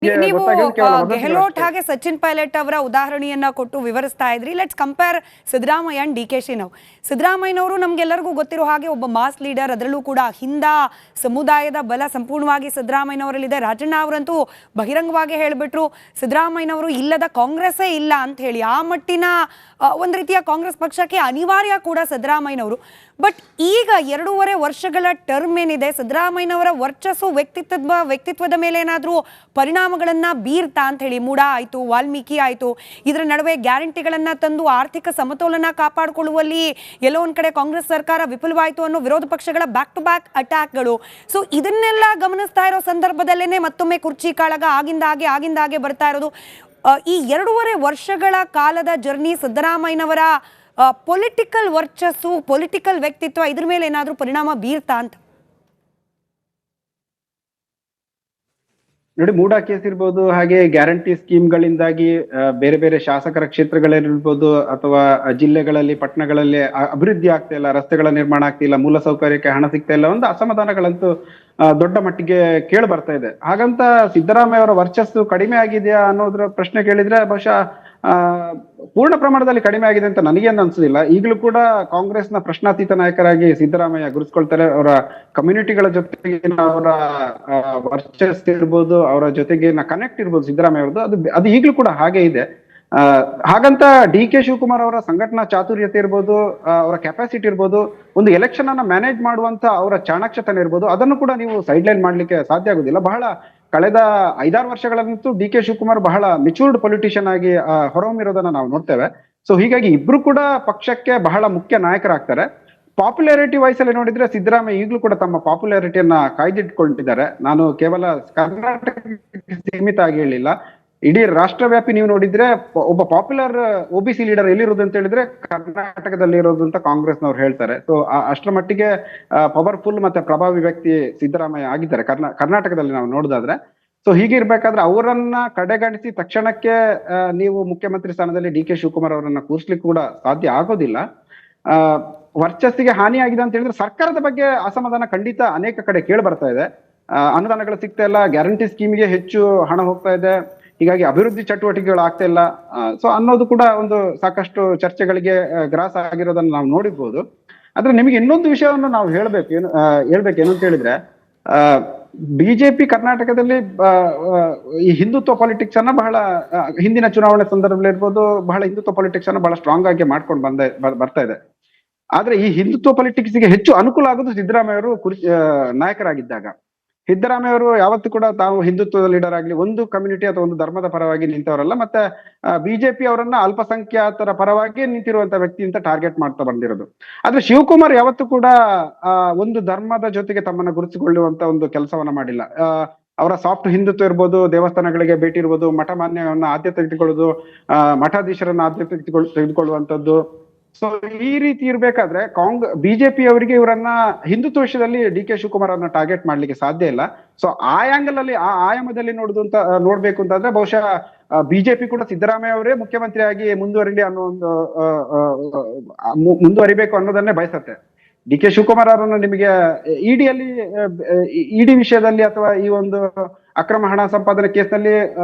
ನೀವು ಗೊತ್ತಾಗಿರೋದು ಕೇವಲ ಗೆಹ್ಲೋಟ್ ವದಂತಿಗಳಷ್ಟೇ. ಹಾಗೆ ಸಚಿನ್ ಪೈಲಟ್ ಅವರ ಉದಾಹರಣೆಯನ್ನ ಕೊಟ್ಟು ವಿವರಿಸ್ತಾ ಇದ್ರಿ. Let's compare Siddaramaiah and D K she ನಾವು. ಸಿದ್ದರಾಮಯ್ಯನವರು ನಮ್ಗೆಲ್ಲರಿಗೂ ಗೊತ್ತಿರೋ ಹಾಗೆ ಒಬ್ಬ ಮಾಸ್ ಲೀಡರ್, ಅದರಲ್ಲೂ ಕೂಡ ಹಿಂದ ಸಮುದಾಯದ ಬಲ ಸಂಪೂರ್ಣವಾಗಿ ಸಿದ್ದರಾಮಯ್ಯನವರಲ್ಲಿದೆ. ರಾಜಣ್ಣ ಅವರಂತೂ ಬಹಿರಂಗವಾಗಿ ಹೇಳಿಬಿಟ್ರು ಸಿದ್ದರಾಮಯ್ಯನವರು ಇಲ್ಲದ ಕಾಂಗ್ರೆಸ್ಸೇ ಇಲ್ಲ ಅಂತ ಹೇಳಿ. ಆ ಮಟ್ಟಿನ ಒಂದು ರೀತಿಯ ಕಾಂಗ್ರೆಸ್ ಪಕ್ಷಕ್ಕೆ ಅನಿವಾರ್ಯ ಕೂಡ ಸಿದ್ದರಾಮಯ್ಯನವರು. ಬಟ್ ಈಗ 2.5 ವರ್ಷಗಳ ಟರ್ಮ್ ಏನಿದೆ, ಸಿದ್ದರಾಮಯ್ಯನವರ ವರ್ಚಸ್ಸು ವ್ಯಕ್ತಿತ್ವದ ಮೇಲೆ ಏನಾದರೂ ಪರಿಣಾಮಗಳನ್ನ ಬೀರ್ತಾ ಅಂತ ಹೇಳಿ. ಮೂಡ ಆಯಿತು, ವಾಲ್ಮೀಕಿ ಆಯಿತು, ಇದರ ನಡುವೆ ಗ್ಯಾರಂಟಿಗಳನ್ನ ತಂದು ಆರ್ಥಿಕ ಸಮತೋಲನ ಕಾಪಾಡಿಕೊಳ್ಳುವಲ್ಲಿ ಎಲ್ಲೋ ಒಂದು ಕಡೆ ಕಾಂಗ್ರೆಸ್ ಸರ್ಕಾರ ವಿಫಲವಾಯಿತು ಅನ್ನೋ ವಿರೋಧ ಪಕ್ಷಗಳ ಬ್ಯಾಕ್ ಟು ಬ್ಯಾಕ್ ಅಟ್ಯಾಕ್ಗಳು. ಸೊ ಇದನ್ನೆಲ್ಲ ಗಮನಿಸ್ತಾ ಇರೋ ಸಂದರ್ಭದಲ್ಲೇನೆ ಮತ್ತೊಮ್ಮೆ ಕುರ್ಚಿ ಕಾಳಗ ಆಗಿಂದಾಗೆ ಬರ್ತಾ ಇರೋದು. ಈ 2.5 ವರ್ಷಗಳ ಕಾಲದ ಜರ್ನಿ ಸಿದ್ದರಾಮಯ್ಯನವರ ಪೊಲಿಟಿಕಲ್ ವರ್ಚಸ್ಸು, ಪೊಲಿಟಿಕಲ್ ವ್ಯಕ್ತಿತ್ವ ಇದ್ರ ಮೇಲೆ ಏನಾದರೂ ಪರಿಣಾಮ ಬೀರ್ತಾ ಅಂತ? ನೋಡಿ, ಮೂಡಾ ಕೇಸ್ ಇರ್ಬೋದು, ಹಾಗೆ ಗ್ಯಾರಂಟಿ ಸ್ಕೀಮ್ಗಳಿಂದಾಗಿ ಬೇರೆ ಬೇರೆ ಶಾಸಕರ ಕ್ಷೇತ್ರಗಳಿರ್ಬೋದು ಅಥವಾ ಜಿಲ್ಲೆಗಳಲ್ಲಿ ಪಟ್ಟಣಗಳಲ್ಲಿ ಅಭಿವೃದ್ಧಿ ಆಗ್ತಾ ಇಲ್ಲ, ರಸ್ತೆಗಳ ನಿರ್ಮಾಣ ಆಗ್ತಿಲ್ಲ, ಮೂಲ ಸೌಕರ್ಯಕ್ಕೆ ಹಣ ಸಿಗ್ತಾ ಇಲ್ಲ, ಒಂದು ಅಸಮಾಧಾನಗಳಂತೂ ದೊಡ್ಡ ಮಟ್ಟಿಗೆ ಕೇಳಿ ಬರ್ತಾ ಇದೆ. ಹಾಗಂತ ಸಿದ್ದರಾಮಯ್ಯ ಅವರ ವರ್ಚಸ್ಸು ಕಡಿಮೆ ಆಗಿದೆಯಾ ಅನ್ನೋದ್ರ ಪ್ರಶ್ನೆ ಕೇಳಿದ್ರೆ ಬಹುಶಃ ಪೂರ್ಣ ಪ್ರಮಾಣದಲ್ಲಿ ಕಡಿಮೆ ಆಗಿದೆ ಅಂತ ನನಗೇನು ಅನ್ಸೋದಿಲ್ಲ. ಈಗಲೂ ಕೂಡ ಕಾಂಗ್ರೆಸ್ನ ಪ್ರಶ್ನಾತೀತ ನಾಯಕರಾಗಿ ಸಿದ್ದರಾಮಯ್ಯ ಗುರುಸ್ಕೊಳ್ತಾರೆ. ಅವರ ಕಮ್ಯುನಿಟಿಗಳ ಜೊತೆಗಿನ ಅವರ ವರ್ಚಸ್ ಇರ್ಬೋದು, ಅವರ ಜೊತೆಗಿನ ಕನೆಕ್ಟ್ ಇರ್ಬೋದು ಸಿದ್ದರಾಮಯ್ಯ ಅವ್ರದ್ದು, ಅದು ಈಗಲೂ ಕೂಡ ಹಾಗೆ ಇದೆ. ಹಾಗಂತ ಡಿ ಕೆ ಶಿವಕುಮಾರ್ ಅವರ ಸಂಘಟನಾ ಚಾತುರ್ಯತೆ ಇರ್ಬೋದು, ಅವರ ಕೆಪಾಸಿಟಿ ಇರ್ಬೋದು, ಒಂದು ಎಲೆಕ್ಷನ್ ಅನ್ನ ಮ್ಯಾನೇಜ್ ಮಾಡುವಂತ ಅವರ ಚಾಣಾಕ್ಷತನ ಇರ್ಬೋದು, ಅದನ್ನು ಕೂಡ ನೀವು ಸೈಡ್ ಲೈನ್ ಮಾಡ್ಲಿಕ್ಕೆ ಸಾಧ್ಯ ಆಗುದಿಲ್ಲ. ಬಹಳ ಕಳೆದ 5-6 ವರ್ಷಗಳಂತೂ ಡಿ ಕೆ ಶಿವಕುಮಾರ್ ಬಹಳ ಮೆಚೂರ್ಡ್ ಪೊಲಿಟಿಷಿಯನ್ ಆಗಿ ಹೊರಹೊಮ್ಮಿರೋದನ್ನ ನಾವು ನೋಡ್ತೇವೆ. ಸೊ ಹೀಗಾಗಿ ಇಬ್ರು ಕೂಡ ಪಕ್ಷಕ್ಕೆ ಬಹಳ ಮುಖ್ಯ ನಾಯಕರಾಗ್ತಾರೆ. ಪಾಪ್ಯುಲಾರಿಟಿ ವಯಸ್ಸಲ್ಲಿ ನೋಡಿದ್ರೆ ಸಿದ್ದರಾಮಯ್ಯ ಈಗಲೂ ಕೂಡ ತಮ್ಮ ಪಾಪ್ಯುಲಾರಿಟಿಯನ್ನ ಕಾಯ್ದಿಟ್ಕೊಂಡಿದ್ದಾರೆ. ನಾನು ಕೇವಲ ಕರ್ನಾಟಕಕ್ಕೆ ಸೀಮಿತ ಆಗಿ ಹೇಳಿಲ್ಲ, ಇಡೀ ರಾಷ್ಟ್ರವ್ಯಾಪಿ ನೀವು ನೋಡಿದ್ರೆ ಒಬ್ಬ ಪಾಪ್ಯುಲರ್ OBC ಲೀಡರ್ ಎಲ್ಲಿರೋದು ಅಂತ ಹೇಳಿದ್ರೆ ಕರ್ನಾಟಕದಲ್ಲಿ ಇರೋದು ಅಂತ ಕಾಂಗ್ರೆಸ್ನವ್ರು ಹೇಳ್ತಾರೆ. ಸೊ ಅಷ್ಟರ ಮಟ್ಟಿಗೆ ಪವರ್ಫುಲ್ ಮತ್ತೆ ಪ್ರಭಾವಿ ವ್ಯಕ್ತಿ ಸಿದ್ದರಾಮಯ್ಯ ಆಗಿದ್ದಾರೆ ಕರ್ನಾಟಕದಲ್ಲಿ ನಾವು ನೋಡೋದಾದ್ರೆ. ಸೊ ಹೀಗಿರ್ಬೇಕಾದ್ರೆ ಅವರನ್ನ ಕಡೆಗಣಿಸಿ ತಕ್ಷಣಕ್ಕೆ ನೀವು ಮುಖ್ಯಮಂತ್ರಿ ಸ್ಥಾನದಲ್ಲಿ ಡಿ ಕೆ ಶಿವಕುಮಾರ್ ಅವರನ್ನ ಕೂರಿಸ್ಲಿಕ್ಕೆ ಕೂಡ ಸಾಧ್ಯ ಆಗೋದಿಲ್ಲ. ವರ್ಚಸ್ಸಿಗೆ ಹಾನಿ ಆಗಿದೆ ಅಂತ ಹೇಳಿದ್ರೆ ಸರ್ಕಾರದ ಬಗ್ಗೆ ಅಸಮಾಧಾನ ಖಂಡಿತ ಅನೇಕ ಕಡೆ ಕೇಳಿ ಬರ್ತಾ ಇದೆ. ಅನುದಾನಗಳು ಸಿಗ್ತಾ ಇಲ್ಲ, ಗ್ಯಾರಂಟಿ ಸ್ಕೀಮ್ಗೆ ಹೆಚ್ಚು ಹಣ ಹೋಗ್ತಾ ಇದೆ, ಹೀಗಾಗಿ ಅಭಿವೃದ್ಧಿ ಚಟುವಟಿಕೆಗಳು ಆಗ್ತಾ ಇಲ್ಲ. ಸೊ ಅನ್ನೋದು ಕೂಡ ಒಂದು ಸಾಕಷ್ಟು ಚರ್ಚೆಗಳಿಗೆ ಗ್ರಾಸ ಆಗಿರೋದನ್ನ ನಾವು ನೋಡಿರ್ಬೋದು. ಆದ್ರೆ ನಿಮಗೆ ಇನ್ನೊಂದು ವಿಷಯವನ್ನು ನಾವು ಹೇಳ್ಬೇಕೇನು ಅಂತ ಹೇಳಿದ್ರೆ, ಬಿಜೆಪಿ ಕರ್ನಾಟಕದಲ್ಲಿ ಈ ಹಿಂದುತ್ವ ಪಾಲಿಟಿಕ್ಸ್ ಅನ್ನ ಬಹಳ ಹಿಂದಿನ ಚುನಾವಣೆ ಸಂದರ್ಭದಲ್ಲಿ ಇರ್ಬೋದು, ಬಹಳ ಹಿಂದುತ್ವ ಪಾಲಿಟಿಕ್ಸ್ ಅನ್ನ ಬಹಳ ಸ್ಟ್ರಾಂಗ್ ಆಗಿ ಮಾಡ್ಕೊಂಡು ಬರ್ತಾ ಇದೆ. ಆದ್ರೆ ಈ ಹಿಂದುತ್ವ ಪಾಲಿಟಿಕ್ಸ್ ಗೆ ಹೆಚ್ಚು ಅನುಕೂಲ ಆಗೋದು ಸಿದ್ದರಾಮಯ್ಯ ಅವರು ನಾಯಕರಾಗಿದ್ದಾಗ. ಸಿದ್ದರಾಮಯ್ಯ ಅವರು ಯಾವತ್ತೂ ಕೂಡ ತಾವು ಹಿಂದುತ್ವದ ಲೀಡರ್ ಆಗ್ಲಿ, ಒಂದು ಕಮ್ಯುನಿಟಿ ಅಥವಾ ಒಂದು ಧರ್ಮದ ಪರವಾಗಿ ನಿಂತವರಲ್ಲ. ಮತ್ತೆ ಬಿಜೆಪಿ ಅವರನ್ನ ಅಲ್ಪಸಂಖ್ಯಾತರ ಪರವಾಗಿ ನಿಂತಿರುವಂತ ವ್ಯಕ್ತಿ ಅಂತ ಟಾರ್ಗೆಟ್ ಮಾಡ್ತಾ ಬಂದಿರೋದು. ಆದ್ರೆ ಶಿವಕುಮಾರ್ ಯಾವತ್ತೂ ಕೂಡ ಒಂದು ಧರ್ಮದ ಜೊತೆಗೆ ತಮ್ಮನ್ನ ಗುರುತಿಸಿಕೊಳ್ಳುವಂತ ಒಂದು ಕೆಲಸವನ್ನ ಮಾಡಿಲ್ಲ. ಅವರ ಸಾಫ್ಟ್ ಹಿಂದುತ್ವ ಇರ್ಬೋದು, ದೇವಸ್ಥಾನಗಳಿಗೆ ಭೇಟಿ ಇರ್ಬೋದು, ಮಠ ಮಾನ್ಯವನ್ನ ಆದ್ಯತೆ ತೆಗೆದುಕೊಳ್ಳೋದು, ಮಠಾಧೀಶರನ್ನ ಆದ್ಯತೆ ತೆಗೆದುಕೊಳ್ಳುವಂತದ್ದು. ಸೊ ಈ ರೀತಿ ಇರ್ಬೇಕಾದ್ರೆ ಬಿಜೆಪಿ ಅವರಿಗೆ ಇವರನ್ನ ಹಿಂದುತ್ವ ವಿಷಯದಲ್ಲಿ ಡಿ ಕೆ ಶಿವಕುಮಾರ್ ಅವ್ರನ್ನ ಟಾರ್ಗೆಟ್ ಮಾಡ್ಲಿಕ್ಕೆ ಸಾಧ್ಯ ಇಲ್ಲ. ಸೊ ಆ ಆಂಗಲ್ ಅಲ್ಲಿ, ಆ ಆಯಾಮದಲ್ಲಿ ನೋಡ್ಬೇಕು ಅಂತಂದ್ರೆ ಬಹುಶಃ ಬಿಜೆಪಿ ಕೂಡ ಸಿದ್ದರಾಮಯ್ಯ ಅವರೇ ಮುಖ್ಯಮಂತ್ರಿಯಾಗಿ ಮುಂದುವರಿಬೇಕು ಅನ್ನೋದನ್ನೇ ಬಯಸತ್ತೆ. ಡಿ ಕೆ ಶಿವಕುಮಾರ್ ಅವರನ್ನು ನಿಮಗೆ ಇಡಿ ವಿಷಯದಲ್ಲಿ ಅಥವಾ ಈ ಒಂದು ಅಕ್ರಮ ಹಣ ಸಂಪಾದನೆ ಕೇಸ್ನಲ್ಲಿ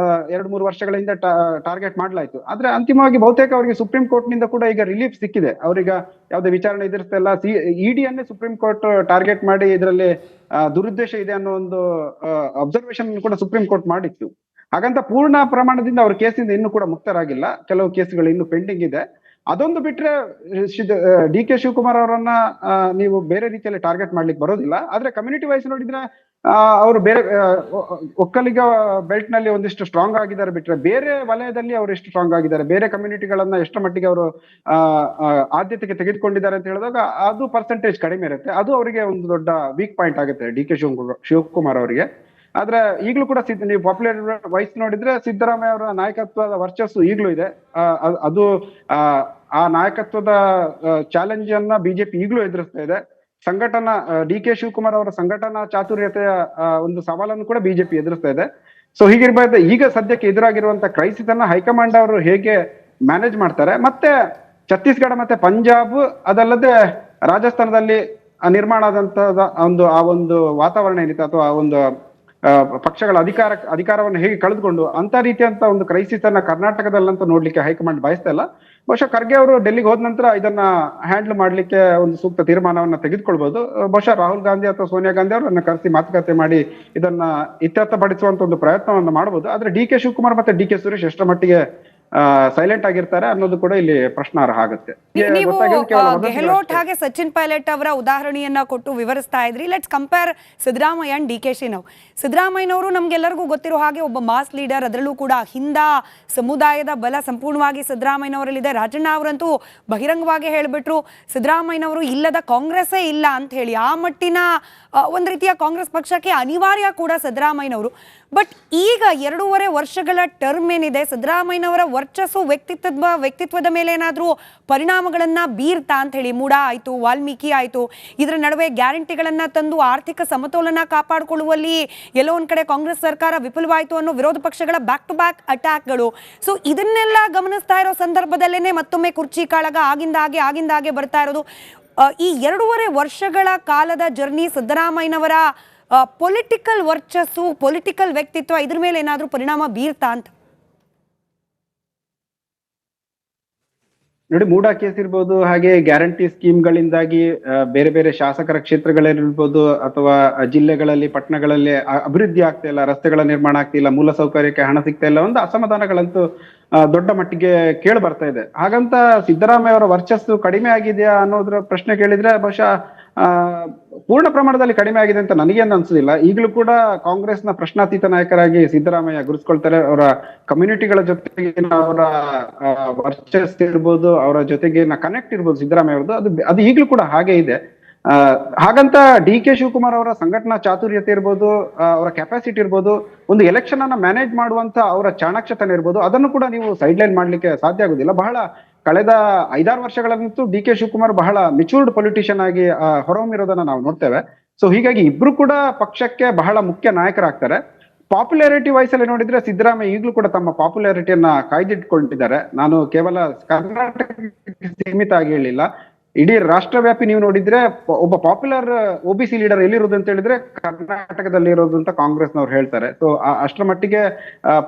2-3 ವರ್ಷಗಳ ಹಿಂದೆ ಟಾರ್ಗೆಟ್ ಮಾಡ್ಲಾಯ್ತು. ಆದ್ರೆ ಅಂತಿಮವಾಗಿ ಬಹುತೇಕ ಅವರಿಗೆ ಸುಪ್ರೀಂ ಕೋರ್ಟ್ ನಿಂದ ಕೂಡ ಈಗ ರಿಲೀಫ್ ಸಿಕ್ಕಿದೆ. ಅವ್ರಿಗೆ ಯಾವುದೇ ವಿಚಾರಣೆ ಎದುರಿಸ್ತಾ ಇಲ್ಲ. ಇಡಿಯನ್ನೇ ಸುಪ್ರೀಂ ಕೋರ್ಟ್ ಟಾರ್ಗೆಟ್ ಮಾಡಿ ಇದರಲ್ಲಿ ದುರುದ್ದೇಶ ಇದೆ ಅನ್ನೋ ಒಂದು ಅಬ್ಸರ್ವೇಷನ್ ಕೂಡ ಸುಪ್ರೀಂ ಕೋರ್ಟ್ ಮಾಡಿತ್ತು. ಹಾಗಂತ ಪೂರ್ಣ ಪ್ರಮಾಣದಿಂದ ಅವ್ರ ಕೇಸಿಂದ ಇನ್ನೂ ಕೂಡ ಮುಕ್ತರಾಗಿಲ್ಲ. ಕೆಲವು ಕೇಸ್ಗಳು ಇನ್ನೂ ಪೆಂಡಿಂಗ್ ಇದೆ. ಅದೊಂದು ಬಿಟ್ರೆ ಡಿ ಕೆ ಶಿವಕುಮಾರ್ ಅವರನ್ನ ನೀವು ಬೇರೆ ರೀತಿಯಲ್ಲಿ ಟಾರ್ಗೆಟ್ ಮಾಡ್ಲಿಕ್ಕೆ ಬರೋದಿಲ್ಲ. ಆದ್ರೆ ಕಮ್ಯುನಿಟಿ ವೈಸ್ ನೋಡಿದ್ರೆ ಅವರು ಬೇರೆ ಒಕ್ಕಲಿಗ ಬೆಲ್ಟ್ ನಲ್ಲಿ ಒಂದಿಷ್ಟು ಸ್ಟ್ರಾಂಗ್ ಆಗಿದ್ದಾರೆ ಬಿಟ್ರೆ ಬೇರೆ ವಲಯದಲ್ಲಿ ಅವರು ಎಷ್ಟು ಸ್ಟ್ರಾಂಗ್ ಆಗಿದ್ದಾರೆ, ಬೇರೆ ಕಮ್ಯುನಿಟಿಗಳನ್ನ ಎಷ್ಟು ಮಟ್ಟಿಗೆ ಅವರು ಆದ್ಯತೆಗೆ ತೆಗೆದುಕೊಂಡಿದ್ದಾರೆ ಅಂತ ಹೇಳಿದಾಗ ಅದು ಪರ್ಸೆಂಟೇಜ್ ಕಡಿಮೆ ಇರುತ್ತೆ. ಅದು ಅವರಿಗೆ ಒಂದು ದೊಡ್ಡ ವೀಕ್ ಪಾಯಿಂಟ್ ಆಗುತ್ತೆ ಡಿ ಕೆ ಶಿವಕುಮಾರ್ ಅವರಿಗೆ. ಆದ್ರೆ ಈಗಲೂ ಕೂಡ ನೀವು ಪಾಪ್ಯುಲರ್ ವೈಸ್ ನೋಡಿದ್ರೆ ಸಿದ್ದರಾಮಯ್ಯ ಅವರ ನಾಯಕತ್ವದ ವರ್ಚಸ್ಸು ಈಗಲೂ ಇದೆ. ಅದು ಆ ನಾಯಕತ್ವದ ಚಾಲೆಂಜ್ ಅನ್ನ ಬಿಜೆಪಿ ಈಗಲೂ ಎದುರಿಸ್ತಾ ಇದೆ. ಡಿ ಕೆ ಶಿವಕುಮಾರ್ ಅವರ ಸಂಘಟನಾ ಚಾತುರ್ಯತೆಯ ಒಂದು ಸವಾಲನ್ನು ಕೂಡ ಬಿಜೆಪಿ ಎದುರಿಸ್ತಾ ಇದೆ. ಸೊ ಹೀಗಿರ್ಬೋದು, ಈಗ ಸದ್ಯಕ್ಕೆ ಎದುರಾಗಿರುವಂತ ಕ್ರೈಸಿಸ್ ಅನ್ನ ಹೈಕಮಾಂಡ್ ಅವರು ಹೇಗೆ ಮ್ಯಾನೇಜ್ ಮಾಡ್ತಾರೆ, ಮತ್ತೆ ಛತ್ತೀಸ್ಗಢ ಮತ್ತೆ ಪಂಜಾಬ್ ಅದಲ್ಲದೆ ರಾಜಸ್ಥಾನದಲ್ಲಿ ನಿರ್ಮಾಣ ಆದಂತ ಒಂದು ವಾತಾವರಣ ಏನಿತ್ತು ಅಥವಾ ಒಂದು ಪಕ್ಷಗಳ ಅಧಿಕಾರವನ್ನು ಹೇಗೆ ಕಳೆದುಕೊಂಡು ಅಂತ ರೀತಿಯಂತ ಒಂದು ಕ್ರೈಸಿಸ್ ಅನ್ನ ಕರ್ನಾಟಕದಲ್ಲಂತೂ ನೋಡ್ಲಿಕ್ಕೆ ಹೈಕಮಾಂಡ್ ಬಯಸ್ತಾ ಇಲ್ಲ. ಬಹುಶಃ ಖರ್ಗೆ ಅವರು ಡೆಲ್ಲಿಗೆ ಹೋದ ನಂತರ ಇದನ್ನ ಹ್ಯಾಂಡಲ್ ಮಾಡ್ಲಿಕ್ಕೆ ಒಂದು ಸೂಕ್ತ ತೀರ್ಮಾನವನ್ನ ತೆಗೆದುಕೊಳ್ಬಹುದು. ಬಹುಶಃ ರಾಹುಲ್ ಗಾಂಧಿ ಅಥವಾ ಸೋನಿಯಾ ಗಾಂಧಿ ಅವರನ್ನ ಕರೆಸಿ ಮಾತುಕತೆ ಮಾಡಿ ಇದನ್ನ ಇತ್ಯರ್ಥಪಡಿಸುವಂತ ಒಂದು ಪ್ರಯತ್ನವನ್ನ ಮಾಡಬಹುದು. ಆದ್ರೆ ಡಿ ಕೆ ಶಿವಕುಮಾರ್ ಮತ್ತೆ ಡಿ ಕೆ ಸುರೇಶ್ ಎಷ್ಟರ ಮಟ್ಟಿಗೆ ಸೈಲೆಂಟ್ ಆಗಿರ್ತಾರೆ ಅನ್ನೋದು ಕೂಡ ಇಲ್ಲಿ ಪ್ರಶ್ನಾರ್ಹ ಆಗುತ್ತೆ. ನೀವು ಗೆಹ್ಲೋಟ್ ಹಾಗೆ ಸಚಿನ್ ಪೈಲಟ್ ಅವರ ಉದಾಹರಣೆಯನ್ನ ಕೊಟ್ಟು ವಿವರಿಸ್ತಾ ಇದ್ರಿ. Let's compare Siddaramaiah and D K she. ಸಿದ್ದರಾಮಯ್ಯನವರು ನಮ್ಗೆಲ್ಲರಿಗೂ ಗೊತ್ತಿರೋ ಹಾಗೆ ಒಬ್ಬ ಮಾಸ್ ಲೀಡರ್, ಅದರಲ್ಲೂ ಕೂಡ ಹಿಂದ ಸಮುದಾಯದ ಬಲ ಸಂಪೂರ್ಣವಾಗಿ ಸಿದ್ದರಾಮಯ್ಯನವರಲ್ಲಿದೆ. ರಾಜಣ್ಣ ಅವರಂತೂ ಬಹಿರಂಗವಾಗಿ ಹೇಳಿಬಿಟ್ರು ಸಿದ್ದರಾಮಯ್ಯನವರು ಇಲ್ಲದ ಕಾಂಗ್ರೆಸ್ಸೇ ಇಲ್ಲ ಅಂತ ಹೇಳಿ. ಆ ಮಟ್ಟಿನ ಒಂದು ರೀತಿಯ ಕಾಂಗ್ರೆಸ್ ಪಕ್ಷಕ್ಕೆ ಅನಿವಾರ್ಯ ಕೂಡ ಸಿದ್ದರಾಮಯ್ಯನವರು. ಬಟ್ ಈಗ 2.5 ವರ್ಷಗಳ ಟರ್ಮ್ ಏನಿದೆ, ಸಿದ್ದರಾಮಯ್ಯನವರ ವರ್ಚಸ್ಸು ವ್ಯಕ್ತಿತ್ವದ ಮೇಲೆ ಏನಾದರೂ ಪರಿಣಾಮಗಳನ್ನ ಬೀರ್ತಾ ಅಂತ ಹೇಳಿ. ಮೂಡ ಆಯ್ತು, ವಾಲ್ಮೀಕಿ ಆಯ್ತು, ಇದರ ನಡುವೆ ಗ್ಯಾರಂಟಿಗಳನ್ನ ತಂದು ಆರ್ಥಿಕ ಸಮತೋಲನ ಕಾಪಾಡಿಕೊಳ್ಳುವಲ್ಲಿ ಎಲ್ಲೋ ಒಂದ್ ಕಡೆ ಕಾಂಗ್ರೆಸ್ ಸರ್ಕಾರ ವಿಫಲವಾಯಿತು ಅನ್ನೋ ವಿರೋಧ ಪಕ್ಷಗಳ ಬ್ಯಾಕ್ ಟು ಬ್ಯಾಕ್ ಅಟ್ಯಾಕ್ಗಳು. ಸೊ ಇದನ್ನೆಲ್ಲ ಗಮನಿಸ್ತಾ ಇರೋ ಸಂದರ್ಭದಲ್ಲೇನೆ ಮತ್ತೊಮ್ಮೆ ಕುರ್ಚಿ ಕಾಳಗ ಆಗಿಂದಾಗೆ ಬರ್ತಾ ಇರೋದು. ಈ 2.5 ವರ್ಷಗಳ ಕಾಲದ ಜರ್ನಿ ಸಿದ್ದರಾಮಯ್ಯನವರ ಪೊಲಿಟಿಕಲ್ ವರ್ಚಸ್ಸು, ಪೊಲಿಟಿಕಲ್ ವ್ಯಕ್ತಿತ್ವ ಇದ್ರ ಮೇಲೆ ಏನಾದ್ರೂ ಪರಿಣಾಮ ಬೀರ್ತಾ ಅಂತ? ನೋಡಿ, ಮೂಡಾ ಕೇಸ್ ಇರ್ಬೋದು, ಹಾಗೆ ಗ್ಯಾರಂಟಿ ಸ್ಕೀಮ್ಗಳಿಂದಾಗಿ ಬೇರೆ ಬೇರೆ ಶಾಸಕರ ಕ್ಷೇತ್ರಗಳಿರ್ಬೋದು ಅಥವಾ ಜಿಲ್ಲೆಗಳಲ್ಲಿ ಪಟ್ಟಣಗಳಲ್ಲಿ ಅಭಿವೃದ್ಧಿ ಆಗ್ತಾ ಇಲ್ಲ, ರಸ್ತೆಗಳ ನಿರ್ಮಾಣ ಆಗ್ತಿಲ್ಲ, ಮೂಲಸೌಕರ್ಯಕ್ಕೆ ಹಣ ಸಿಗ್ತಾ ಇಲ್ಲ, ಒಂದು ಅಸಮಾಧಾನಗಳಂತೂ ದೊಡ್ಡ ಮಟ್ಟಿಗೆ ಕೇಳಿ ಬರ್ತಾ ಇದೆ. ಹಾಗಂತ ಸಿದ್ದರಾಮಯ್ಯ ಅವರ ವರ್ಚಸ್ಸು ಕಡಿಮೆ ಆಗಿದೆಯಾ ಅನ್ನೋದ್ರ ಪ್ರಶ್ನೆ ಕೇಳಿದ್ರೆ ಬಹುಶಃ ಪೂರ್ಣ ಪ್ರಮಾಣದಲ್ಲಿ ಕಡಿಮೆ ಆಗಿದೆ ಅಂತ ನನಗೇನು ಅನ್ಸುದಿಲ್ಲ. ಈಗಲೂ ಕೂಡ ಕಾಂಗ್ರೆಸ್ನ ಪ್ರಶ್ನಾತೀತ ನಾಯಕರಾಗಿ ಸಿದ್ದರಾಮಯ್ಯ ಗುರುಸ್ಕೊಳ್ತಾರೆ. ಅವರ ಕಮ್ಯುನಿಟಿಗಳ ಜೊತೆಗಿನ ಅವರ ವರ್ಚಸ್ ಇರ್ಬೋದು, ಅವರ ಜೊತೆಗಿನ ಕನೆಕ್ಟ್ ಇರ್ಬೋದು ಸಿದ್ದರಾಮಯ್ಯ ಅವ್ರದ್ದು, ಅದು ಈಗಲೂ ಕೂಡ ಹಾಗೆ ಇದೆ. ಹಾಗಂತ ಡಿ ಕೆ ಶಿವಕುಮಾರ್ ಅವರ ಸಂಘಟನಾ ಚಾತುರ್ಯತೆ ಇರ್ಬೋದು, ಅವರ ಕೆಪಾಸಿಟಿ ಇರ್ಬೋದು, ಒಂದು ಎಲೆಕ್ಷನ್ ಅನ್ನ ಮ್ಯಾನೇಜ್ ಮಾಡುವಂತ ಅವರ ಚಾಣಾಕ್ಷತನ ಇರ್ಬೋದು, ಅದನ್ನು ಕೂಡ ನೀವು ಸೈಡ್ ಲೈನ್ ಮಾಡ್ಲಿಕ್ಕೆ ಸಾಧ್ಯ ಆಗುದಿಲ್ಲ. ಬಹಳ ಕಳೆದ 5-6 ವರ್ಷಗಳಂತೂ ಡಿ ಕೆ ಶಿವಕುಮಾರ್ ಬಹಳ ಮೆಚೂರ್ಡ್ ಪೊಲಿಟಿಷಿಯನ್ ಆಗಿ ಹೊರಹೊಮ್ಮಿರೋದನ್ನ ನಾವು ನೋಡ್ತೇವೆ. ಸೊ ಹೀಗಾಗಿ ಇಬ್ರು ಕೂಡ ಪಕ್ಷಕ್ಕೆ ಬಹಳ ಮುಖ್ಯ ನಾಯಕರಾಗ್ತಾರೆ. ಪಾಪ್ಯುಲಾರಿಟಿ ವಯಸ್ಸಲ್ಲಿ ನೋಡಿದ್ರೆ ಸಿದ್ದರಾಮಯ್ಯ ಈಗಲೂ ಕೂಡ ತಮ್ಮ ಪಾಪ್ಯುಲಾರಿಟಿಯನ್ನ ಕಾಯ್ದಿಟ್ಕೊಂಡಿದ್ದಾರೆ. ನಾನು ಕೇವಲ ಕರ್ನಾಟಕಕ್ಕೆ ಸೀಮಿತ ಆಗಿ ಹೇಳಿಲ್ಲ, ಇಡೀ ರಾಷ್ಟ್ರವ್ಯಾಪಿ ನೀವು ನೋಡಿದ್ರೆ ಒಬ್ಬ ಪಾಪ್ಯುಲರ್ OBC ಲೀಡರ್ ಎಲ್ಲಿರೋದು ಅಂತ ಹೇಳಿದ್ರೆ ಕರ್ನಾಟಕದಲ್ಲಿ ಇರೋದು ಅಂತ ಕಾಂಗ್ರೆಸ್ನವ್ರು ಹೇಳ್ತಾರೆ. ಸೊ ಅಷ್ಟರ ಮಟ್ಟಿಗೆ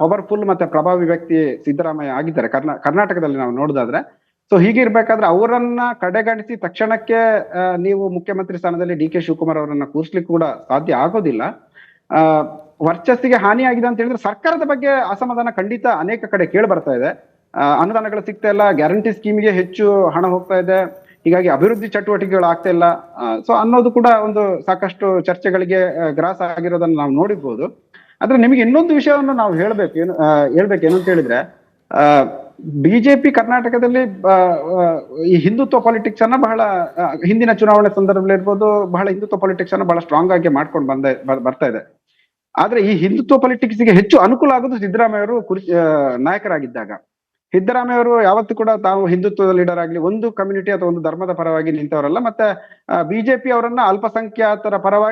ಪವರ್ಫುಲ್ ಮತ್ತೆ ಪ್ರಭಾವಿ ವ್ಯಕ್ತಿ ಸಿದ್ದರಾಮಯ್ಯ ಆಗಿದ್ದಾರೆ ಕರ್ನಾಟಕದಲ್ಲಿ ನಾವು ನೋಡೋದಾದ್ರೆ. ಸೊ ಹೀಗಿರ್ಬೇಕಾದ್ರೆ ಅವರನ್ನ ಕಡೆಗಣಿಸಿ ತಕ್ಷಣಕ್ಕೆ ನೀವು ಮುಖ್ಯಮಂತ್ರಿ ಸ್ಥಾನದಲ್ಲಿ ಡಿ ಕೆ ಶಿವಕುಮಾರ್ ಅವರನ್ನ ಕೂರಿಸ್ಲಿಕ್ಕೆ ಕೂಡ ಸಾಧ್ಯ ಆಗೋದಿಲ್ಲ. ವರ್ಚಸ್ಸಿಗೆ ಹಾನಿ ಆಗಿದೆ ಅಂತ ಹೇಳಿದ್ರೆ ಸರ್ಕಾರದ ಬಗ್ಗೆ ಅಸಮಾಧಾನ ಖಂಡಿತ ಅನೇಕ ಕಡೆ ಕೇಳಿ ಬರ್ತಾ ಇದೆ. ಅನುದಾನಗಳು ಸಿಗ್ತಾ ಇಲ್ಲ, ಗ್ಯಾರಂಟಿ ಸ್ಕೀಮ್ಗೆ ಹೆಚ್ಚು ಹಣ ಹೋಗ್ತಾ ಇದೆ, ಹೀಗಾಗಿ ಅಭಿವೃದ್ಧಿ ಚಟುವಟಿಕೆಗಳು ಆಗ್ತಾ ಇಲ್ಲ. ಸೊ ಅನ್ನೋದು ಕೂಡ ಒಂದು ಸಾಕಷ್ಟು ಚರ್ಚೆಗಳಿಗೆ ಗ್ರಾಸ ಆಗಿರೋದನ್ನ ನಾವು ನೋಡಿರ್ಬೋದು. ಆದ್ರೆ ನಿಮಗೆ ಇನ್ನೊಂದು ವಿಷಯವನ್ನು ನಾವು ಹೇಳ್ಬೇಕೇನು ಅಂತ ಹೇಳಿದ್ರೆ, ಬಿಜೆಪಿ ಕರ್ನಾಟಕದಲ್ಲಿ ಈ ಹಿಂದುತ್ವ ಪಾಲಿಟಿಕ್ಸ್ ಅನ್ನ ಬಹಳ ಹಿಂದಿನ ಚುನಾವಣೆ ಸಂದರ್ಭದಲ್ಲಿ ಇರ್ಬೋದು, ಬಹಳ ಹಿಂದುತ್ವ ಪಾಲಿಟಿಕ್ಸ್ ಅನ್ನ ಬಹಳ ಸ್ಟ್ರಾಂಗ್ ಆಗಿ ಮಾಡ್ಕೊಂಡು ಬರ್ತಾ ಇದೆ. ಆದ್ರೆ ಈ ಹಿಂದುತ್ವ ಪಾಲಿಟಿಕ್ಸ್ ಗೆ ಹೆಚ್ಚು ಅನುಕೂಲ ಆಗೋದು ಸಿದ್ದರಾಮಯ್ಯ ಅವರು ನಾಯಕರಾಗಿದ್ದಾಗ. ಸಿದ್ದರಾಮಯ್ಯ ಅವರು ಯಾವತ್ತೂ ಕೂಡ ತಾವು ಹಿಂದುತ್ವದ ಲೀಡರ್ ಆಗ್ಲಿ, ಒಂದು ಕಮ್ಯುನಿಟಿ ಅಥವಾ ಒಂದು ಧರ್ಮದ ಪರವಾಗಿ ನಿಂತವರಲ್ಲ. ಮತ್ತೆ ಬಿಜೆಪಿ ಅವರನ್ನ ಅಲ್ಪಸಂಖ್ಯಾತರ ಪರವಾಗಿ